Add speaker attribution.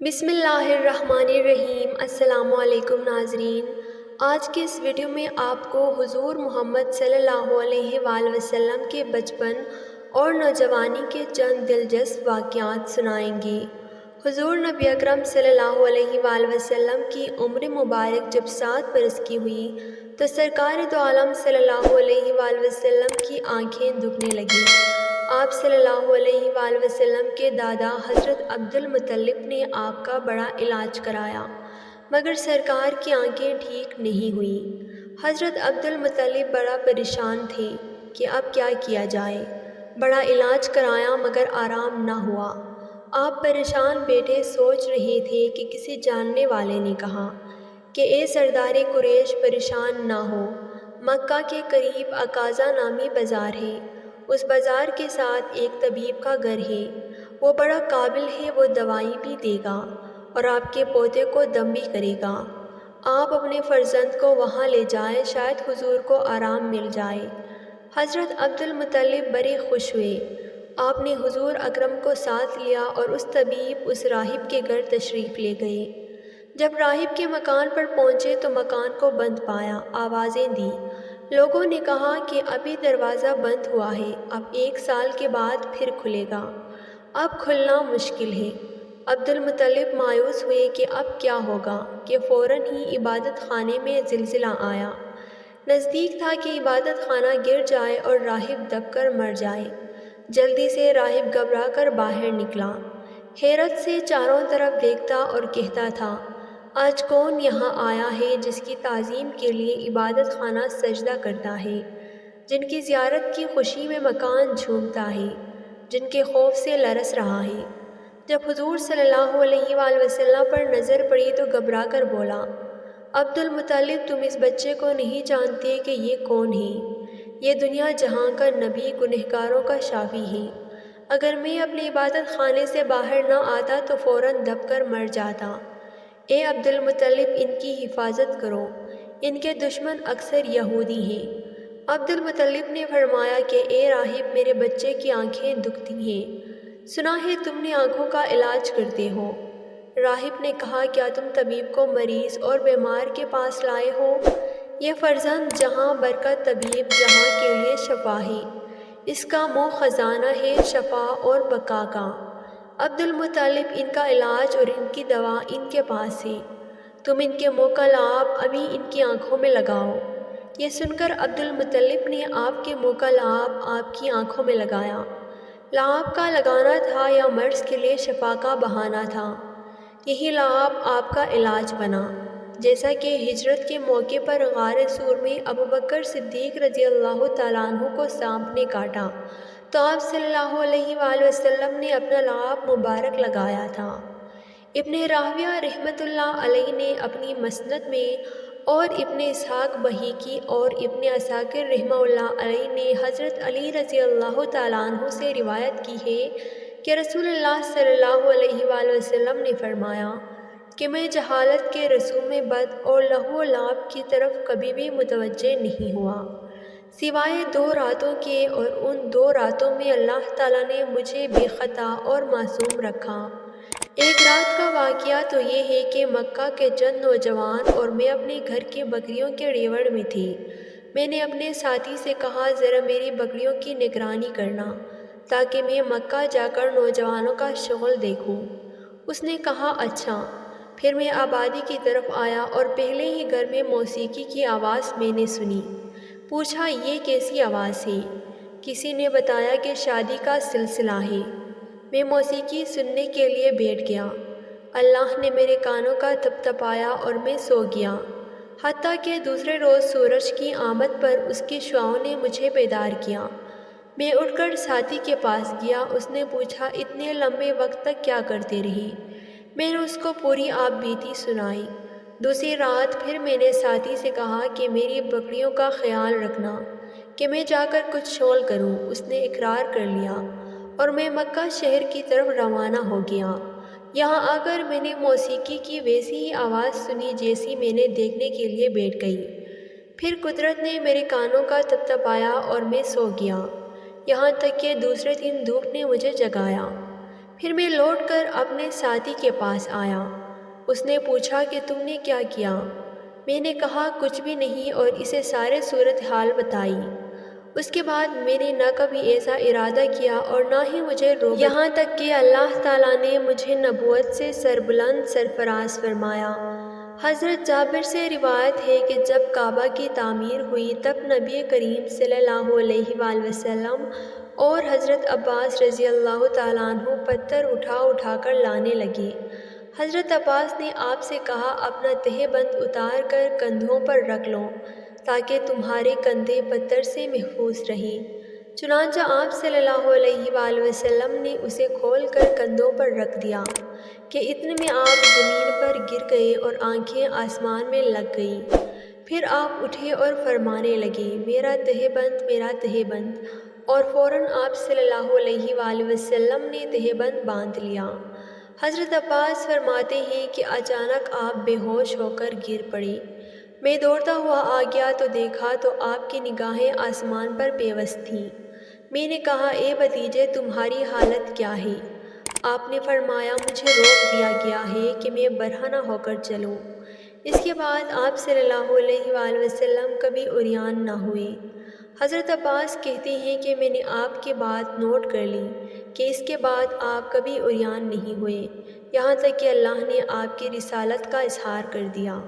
Speaker 1: بسم اللہ الرحمن الرحیم۔ السلام علیکم ناظرین، آج کے اس ویڈیو میں آپ کو حضور محمد صلی اللہ علیہ وآلہ وسلم کے بچپن اور نوجوانی کے چند دلچسپ واقعات سنائیں گے۔ حضور نبی اکرم صلی اللہ علیہ وآلہ وسلم کی عمر مبارک جب 7 برس کی ہوئی تو سرکار دو عالم صلی اللہ علیہ وآلہ وسلم کی آنکھیں دکھنے لگیں۔ آپ صلی اللہ علیہ وآلہ وسلم کے دادا حضرت عبد المطلب نے آپ کا بڑا علاج کرایا، مگر سرکار کی آنکھیں ٹھیک نہیں ہوئیں۔ حضرت عبد المطلب بڑا پریشان تھے کہ اب کیا کیا جائے۔ بڑا علاج کرایا مگر آرام نہ ہوا۔ آپ پریشان بیٹھے سوچ رہے تھے کہ کسی جاننے والے نے کہا کہ اے سردار قریش، پریشان نہ ہو، مکہ کے قریب عکاظہ نامی بازار ہے، اس بازار کے ساتھ ایک طبیب کا گھر ہے، وہ بڑا قابل ہے، وہ دوائی بھی دے گا اور آپ کے پوتے کو دم بھی کرے گا۔ آپ اپنے فرزند کو وہاں لے جائیں، شاید حضور کو آرام مل جائے۔ حضرت عبد المطلب بڑے خوش ہوئے۔ آپ نے حضور اکرم کو ساتھ لیا اور اس طبیب، اس راہب کے گھر تشریف لے گئے۔ جب راہب کے مکان پر پہنچے تو مکان کو بند پایا۔ آوازیں دی، لوگوں نے کہا کہ ابھی دروازہ بند ہوا ہے، اب 1 سال کے بعد پھر کھلے گا، اب کھلنا مشکل ہے۔ عبد المطلب مایوس ہوئے کہ اب کیا ہوگا کہ فوراً ہی عبادت خانے میں زلزلہ آیا۔ نزدیک تھا کہ عبادت خانہ گر جائے اور راہب دب کر مر جائے۔ جلدی سے راہب گھبرا کر باہر نکلا، حیرت سے چاروں طرف دیکھتا اور کہتا تھا، آج کون یہاں آیا ہے جس کی تعظیم کے لیے عبادت خانہ سجدہ کرتا ہے، جن کی زیارت کی خوشی میں مکان جھومتا ہے، جن کے خوف سے لرز رہا ہے۔ جب حضور صلی اللہ علیہ وآلہ وسلم پر نظر پڑی تو گھبرا کر بولا، عبد المطلب، تم اس بچے کو نہیں جانتے کہ یہ کون ہے؟ یہ دنیا جہاں کا نبی، گنہگاروں کا شافی ہے۔ اگر میں اپنے عبادت خانے سے باہر نہ آتا تو فوراً دب کر مر جاتا۔ اے عبد المطلب، ان کی حفاظت کرو، ان کے دشمن اکثر یہودی ہیں۔ عبد المطلب نے فرمایا کہ اے راہب، میرے بچے کی آنکھیں دکھتی ہیں، سنا ہے تم نے آنکھوں کا علاج کرتے ہو۔ راہب نے کہا، کیا تم طبیب کو مریض اور بیمار کے پاس لائے ہو؟ یہ فرزند جہاں برکت، طبیب جہاں کے لیے شفا ہے، اس کا منہ خزانہ ہے شفا اور بقا کا۔ عبد المطلب، ان کا علاج اور ان کی دوا ان کے پاس ہے، تم ان کے منہ کا لعاب ابھی ان کی آنکھوں میں لگاؤ۔ یہ سن کر عبد المطلب نے آپ کے منہ کا لعاب آپ کی آنکھوں میں لگایا۔ لعاب کا لگانا تھا یا مرض کے لیے شفا کا بہانہ تھا؟ یہی لعاب آپ کا علاج بنا۔ جیسا کہ ہجرت کے موقع پر غار سور میں ابوبکر صدیق رضی اللہ تعالیٰ عنہ کو سانپ نے کاٹا تو آپ صلی اللہ علیہ وآلہ وسلم نے اپنا لعاب مبارک لگایا تھا۔ ابن راہویہ رحمۃ اللہ علیہ نے اپنی مسند میں اور ابن اسحاق بہیقی اور ابن عساکر رحمہ اللہ علیہ نے حضرت علی رضی اللہ تعالیٰ عنہ سے روایت کی ہے کہ رسول اللہ صلی اللہ علیہ وآلہ وسلم نے فرمایا کہ میں جہالت کے رسوم بد اور لہو و لعب کی طرف کبھی بھی متوجہ نہیں ہوا، سوائے 2 راتوں کے، اور ان 2 راتوں میں اللہ تعالیٰ نے مجھے بے خطا اور معصوم رکھا۔ ایک رات کا واقعہ تو یہ ہے کہ مکہ کے چند نوجوان اور میں اپنے گھر کے بکریوں کے ریوڑ میں تھے۔ میں نے اپنے ساتھی سے کہا، ذرا میری بکریوں کی نگرانی کرنا تاکہ میں مکہ جا کر نوجوانوں کا شغل دیکھوں۔ اس نے کہا، اچھا۔ پھر میں آبادی کی طرف آیا اور پہلے ہی گھر میں موسیقی کی آواز میں نے سنی۔ پوچھا، یہ کیسی آواز ہے؟ کسی نے بتایا کہ شادی کا سلسلہ ہے۔ میں موسیقی سننے کے لیے بیٹھ گیا۔ اللہ نے میرے کانوں کا تھپتھپایا اور میں سو گیا، حتیٰ کہ دوسرے روز سورج کی آمد پر اس کی شعاعوں نے مجھے بیدار کیا۔ میں اٹھ کر ساتھی کے پاس گیا۔ اس نے پوچھا، اتنے لمبے وقت تک کیا کرتے رہے؟ میں نے اس کو پوری آپ بیتی سنائی۔ دوسری رات پھر میں نے ساتھی سے کہا کہ میری بکریوں کا خیال رکھنا کہ میں جا کر کچھ شغل کروں۔ اس نے اقرار کر لیا اور میں مکہ شہر کی طرف روانہ ہو گیا۔ یہاں آ کر میں نے موسیقی کی ویسی ہی آواز سنی جیسی میں نے دیکھنے کے لیے بیٹھ گئی۔ پھر قدرت نے میرے کانوں کا تھپتھپایا اور میں سو گیا، یہاں تک کہ دوسرے دن دھوپ نے مجھے جگایا۔ پھر میں لوٹ کر اپنے ساتھی کے پاس آیا۔ اس نے پوچھا کہ تم نے کیا کیا؟ میں نے کہا کچھ بھی نہیں اور اسے سارے صورتحال بتائی۔ اس کے بعد میں نے نہ کبھی ایسا ارادہ کیا اور نہ ہی مجھے روکا، یہاں تک کہ اللہ تعالیٰ نے مجھے نبوت سے سربلند سرفراز فرمایا۔ حضرت جابر سے روایت ہے کہ جب کعبہ کی تعمیر ہوئی تب نبی کریم صلی اللہ علیہ وآلہ وسلم اور حضرت عباس رضی اللہ تعالیٰ عنہ پتھر اٹھا اٹھا کر لانے لگے۔ حضرت عباس نے آپ سے کہا اپنا تہہ بند اتار کر کندھوں پر رکھ لو تاکہ تمہارے کندھے پتھر سے محفوظ رہیں۔ چنانچہ آپ صلی اللہ علیہ وآلہ وسلم نے اسے کھول کر کندھوں پر رکھ دیا کہ اتنے میں آپ زمین پر گر گئے اور آنکھیں آسمان میں لگ گئیں۔ پھر آپ اٹھے اور فرمانے لگے میرا تہہ بند، میرا تہہ بند، اور فوراً آپ صلی اللہ علیہ وآلہ وسلم نے تہہ بند باندھ لیا۔ حضرت عباس فرماتے ہیں کہ اچانک آپ بے ہوش ہو کر گر پڑے۔ میں دوڑتا ہوا آ گیا تو دیکھا تو آپ کی نگاہیں آسمان پر پیوست تھیں۔ میں نے کہا اے بھتیجے تمہاری حالت کیا ہے؟ آپ نے فرمایا مجھے روک دیا گیا ہے کہ میں برہنہ ہو کر چلوں۔ اس کے بعد آپ صلی اللہ علیہ وآلہ وسلم کبھی عریان نہ ہوئے۔ حضرت عباس کہتے ہیں کہ میں نے آپ کی بات نوٹ کر لی کہ اس کے بعد آپ کبھی عریان نہیں ہوئے، یہاں تک کہ اللہ نے آپ کی رسالت کا اظہار کر دیا۔